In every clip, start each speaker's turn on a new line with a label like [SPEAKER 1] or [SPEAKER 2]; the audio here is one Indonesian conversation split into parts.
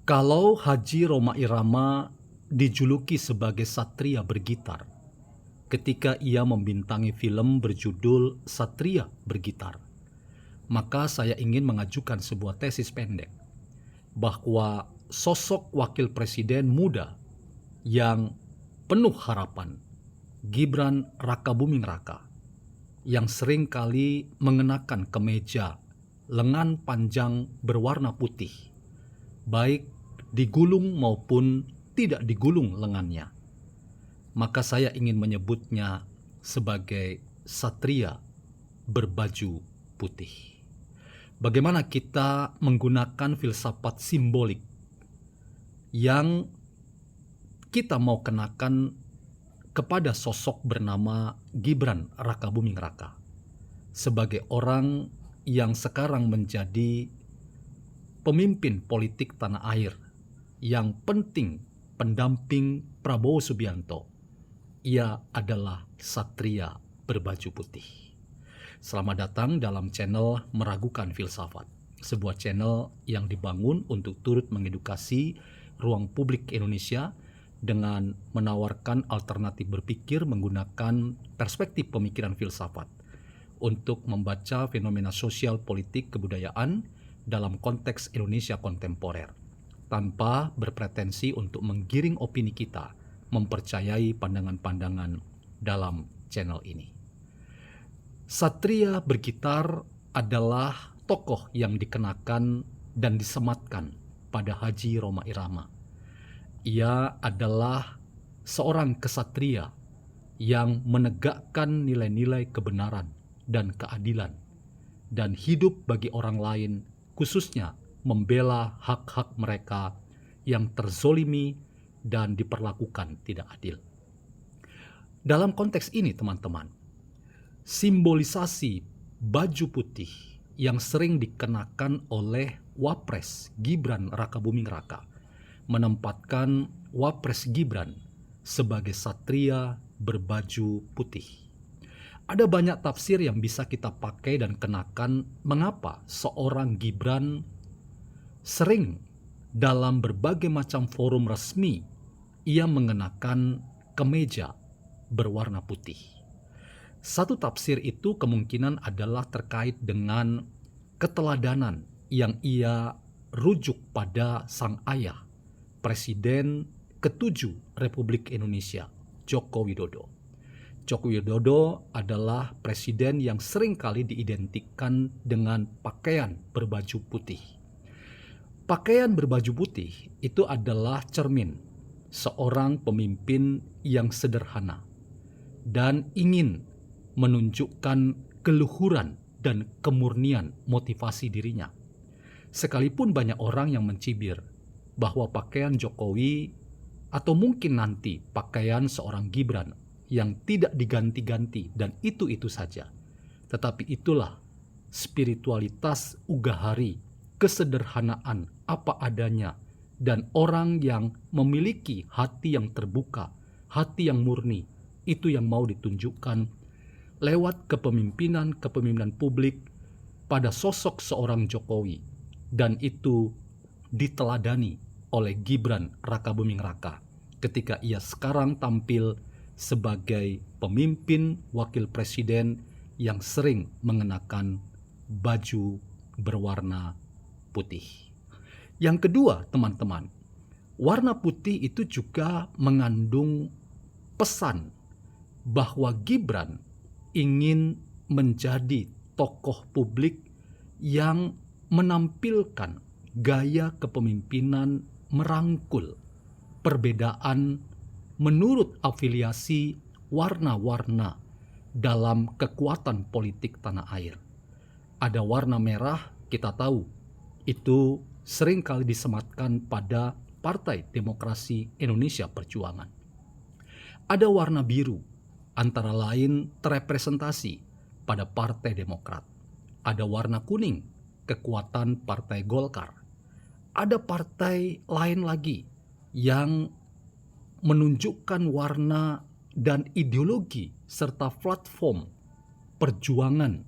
[SPEAKER 1] Kalau Haji Rhoma Irama dijuluki sebagai satria bergitar ketika ia membintangi film berjudul Satria Bergitar, maka saya ingin mengajukan sebuah tesis pendek bahwa sosok wakil presiden muda yang penuh harapan, Gibran Rakabuming Raka, yang sering kali mengenakan kemeja lengan panjang berwarna putih, baik digulung maupun tidak digulung lengannya, maka saya ingin menyebutnya sebagai satria berbaju putih. Bagaimana kita menggunakan filsafat simbolik yang kita mau kenakan kepada sosok bernama Gibran Rakabuming Raka sebagai orang yang sekarang menjadi pemimpin politik tanah air yang penting, pendamping Prabowo Subianto. Ia adalah satria berbaju putih. Selamat datang dalam channel Meragukan Filsafat, sebuah channel yang dibangun untuk turut mengedukasi ruang publik Indonesia dengan menawarkan alternatif berpikir menggunakan perspektif pemikiran filsafat untuk membaca fenomena sosial, politik, kebudayaan dalam konteks Indonesia kontemporer, tanpa berpretensi untuk menggiring opini kita mempercayai pandangan-pandangan dalam channel ini. Satria Bergitar adalah tokoh yang dikenakan dan disematkan pada Haji Rhoma Irama. Ia adalah seorang kesatria yang menegakkan nilai-nilai kebenaran dan keadilan dan hidup bagi orang lain, khususnya membela hak-hak mereka yang terzolimi dan diperlakukan tidak adil. Dalam konteks ini, teman-teman, simbolisasi baju putih yang sering dikenakan oleh Wapres Gibran Rakabuming Raka menempatkan Wapres Gibran sebagai satria berbaju putih. Ada banyak tafsir yang bisa kita pakai dan kenakan mengapa seorang Gibran sering dalam berbagai macam forum resmi ia mengenakan kemeja berwarna putih. Satu tafsir itu kemungkinan adalah terkait dengan keteladanan yang ia rujuk pada sang ayah, Presiden ke-7 Republik Indonesia, Joko Widodo. Joko Widodo adalah presiden yang sering kali diidentikan dengan pakaian berbaju putih. Pakaian berbaju putih itu adalah cermin seorang pemimpin yang sederhana dan ingin menunjukkan keluhuran dan kemurnian motivasi dirinya. Sekalipun banyak orang yang mencibir bahwa pakaian Jokowi atau mungkin nanti pakaian seorang Gibran yang tidak diganti-ganti dan itu saja. Tetapi itulah spiritualitas ugahari, kesederhanaan apa adanya, dan orang yang memiliki hati yang terbuka, hati yang murni, itu yang mau ditunjukkan lewat kepemimpinan publik pada sosok seorang Jokowi, dan itu diteladani oleh Gibran Rakabuming Raka ketika ia sekarang tampil sebagai pemimpin wakil presiden yang sering mengenakan baju berwarna putih. Yang kedua, teman-teman, warna putih itu juga mengandung pesan bahwa Gibran ingin menjadi tokoh publik yang menampilkan gaya kepemimpinan merangkul perbedaan menurut afiliasi warna-warna dalam kekuatan politik tanah air. Ada warna merah, kita tahu, itu sering kali disematkan pada Partai Demokrasi Indonesia Perjuangan. Ada warna biru, antara lain terrepresentasi pada Partai Demokrat. Ada warna kuning, kekuatan Partai Golkar. Ada partai lain lagi yang menunjukkan warna dan ideologi serta platform perjuangan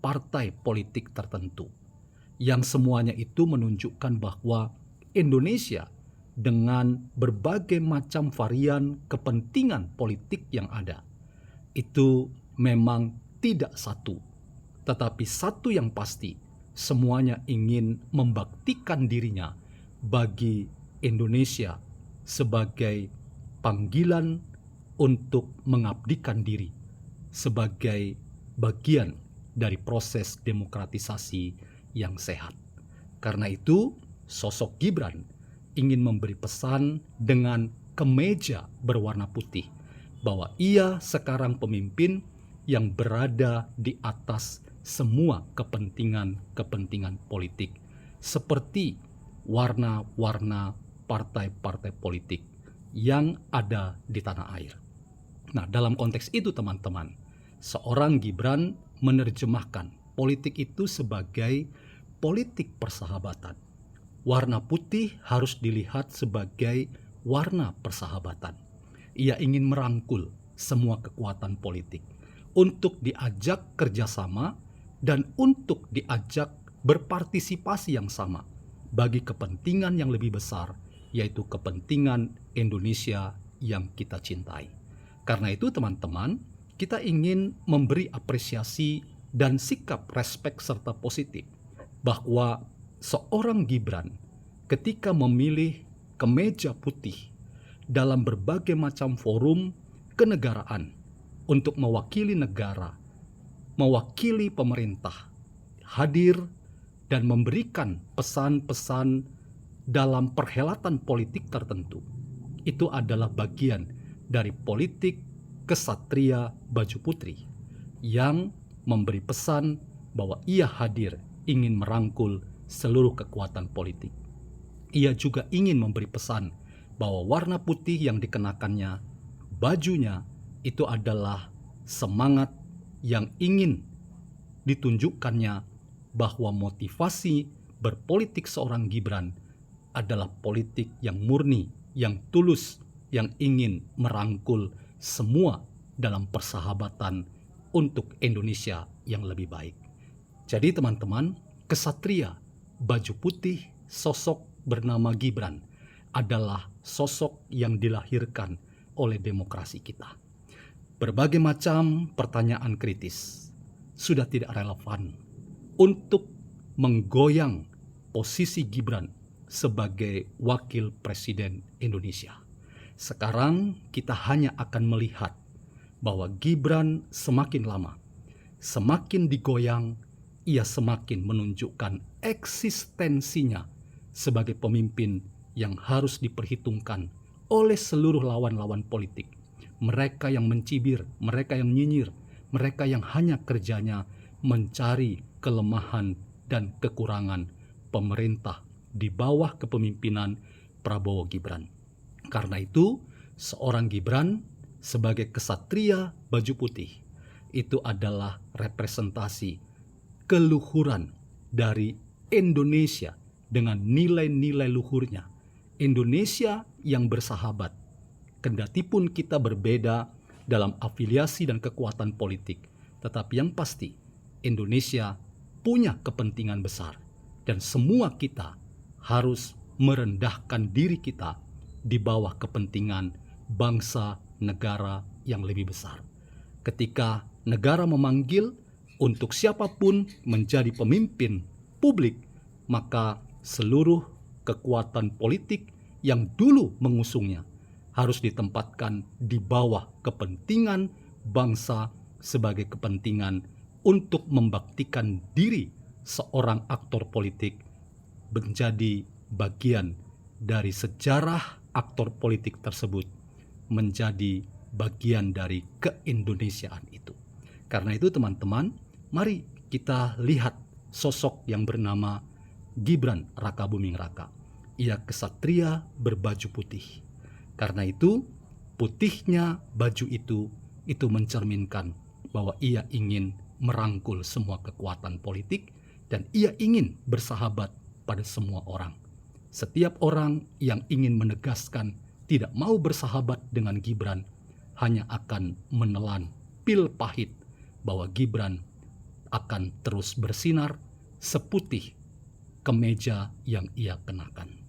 [SPEAKER 1] partai politik tertentu, yang semuanya itu menunjukkan bahwa Indonesia dengan berbagai macam varian kepentingan politik yang ada itu memang tidak satu, tetapi satu yang pasti, semuanya ingin membaktikan dirinya bagi Indonesia sebagai panggilan untuk mengabdikan diri sebagai bagian dari proses demokratisasi yang sehat. Karena itu, sosok Gibran ingin memberi pesan dengan kemeja berwarna putih bahwa ia sekarang pemimpin yang berada di atas semua kepentingan-kepentingan politik seperti warna-warna partai-partai politik yang ada di tanah air. Nah, dalam konteks itu teman-teman, seorang Gibran menerjemahkan politik itu sebagai politik persahabatan. Warna putih harus dilihat sebagai warna persahabatan. Ia ingin merangkul semua kekuatan politik untuk diajak kerjasama dan untuk diajak berpartisipasi yang sama bagi kepentingan yang lebih besar, yaitu kepentingan Indonesia yang kita cintai. Karena itu teman-teman, kita ingin memberi apresiasi dan sikap respek serta positif bahwa seorang Gibran ketika memilih kemeja putih dalam berbagai macam forum kenegaraan untuk mewakili negara, mewakili pemerintah, hadir dan memberikan pesan-pesan dalam perhelatan politik tertentu. Itu adalah bagian dari politik kesatria baju putih yang memberi pesan bahwa ia hadir ingin merangkul seluruh kekuatan politik. Ia juga ingin memberi pesan bahwa warna putih yang dikenakannya, bajunya, itu adalah semangat yang ingin ditunjukkannya bahwa motivasi berpolitik seorang Gibran adalah politik yang murni, yang tulus, yang ingin merangkul semua dalam persahabatan untuk Indonesia yang lebih baik. Jadi teman-teman, kesatria baju putih sosok bernama Gibran adalah sosok yang dilahirkan oleh demokrasi kita. Berbagai macam pertanyaan kritis sudah tidak relevan untuk menggoyang posisi Gibran sebagai wakil presiden Indonesia. Sekarang kita hanya akan melihat bahwa Gibran semakin lama, semakin digoyang, ia semakin menunjukkan eksistensinya sebagai pemimpin yang harus diperhitungkan oleh seluruh lawan-lawan politik. Mereka yang mencibir, mereka yang nyinyir, mereka yang hanya kerjanya mencari kelemahan dan kekurangan pemerintah di bawah kepemimpinan Prabowo Gibran. Karena itu, seorang Gibran sebagai kesatria baju putih itu adalah representasi keluhuran dari Indonesia dengan nilai-nilai luhurnya. Indonesia yang bersahabat. Kendatipun kita berbeda dalam afiliasi dan kekuatan politik, tetapi yang pasti Indonesia punya kepentingan besar dan semua kita harus merendahkan diri kita di bawah kepentingan bangsa negara yang lebih besar. Ketika negara memanggil untuk siapapun menjadi pemimpin publik, maka seluruh kekuatan politik yang dulu mengusungnya harus ditempatkan di bawah kepentingan bangsa sebagai kepentingan untuk membaktikan diri seorang aktor politik menjadi bagian dari sejarah aktor politik tersebut, menjadi bagian dari keindonesiaan itu. Karena itu teman-teman, mari kita lihat sosok yang bernama Gibran Rakabuming Raka. Ia kesatria berbaju putih. Karena itu, putihnya baju itu mencerminkan bahwa ia ingin merangkul semua kekuatan politik dan ia ingin bersahabat pada semua orang. Setiap orang yang ingin menegaskan tidak mau bersahabat dengan Gibran hanya akan menelan pil pahit bahwa Gibran akan terus bersinar seputih kemeja yang ia kenakan.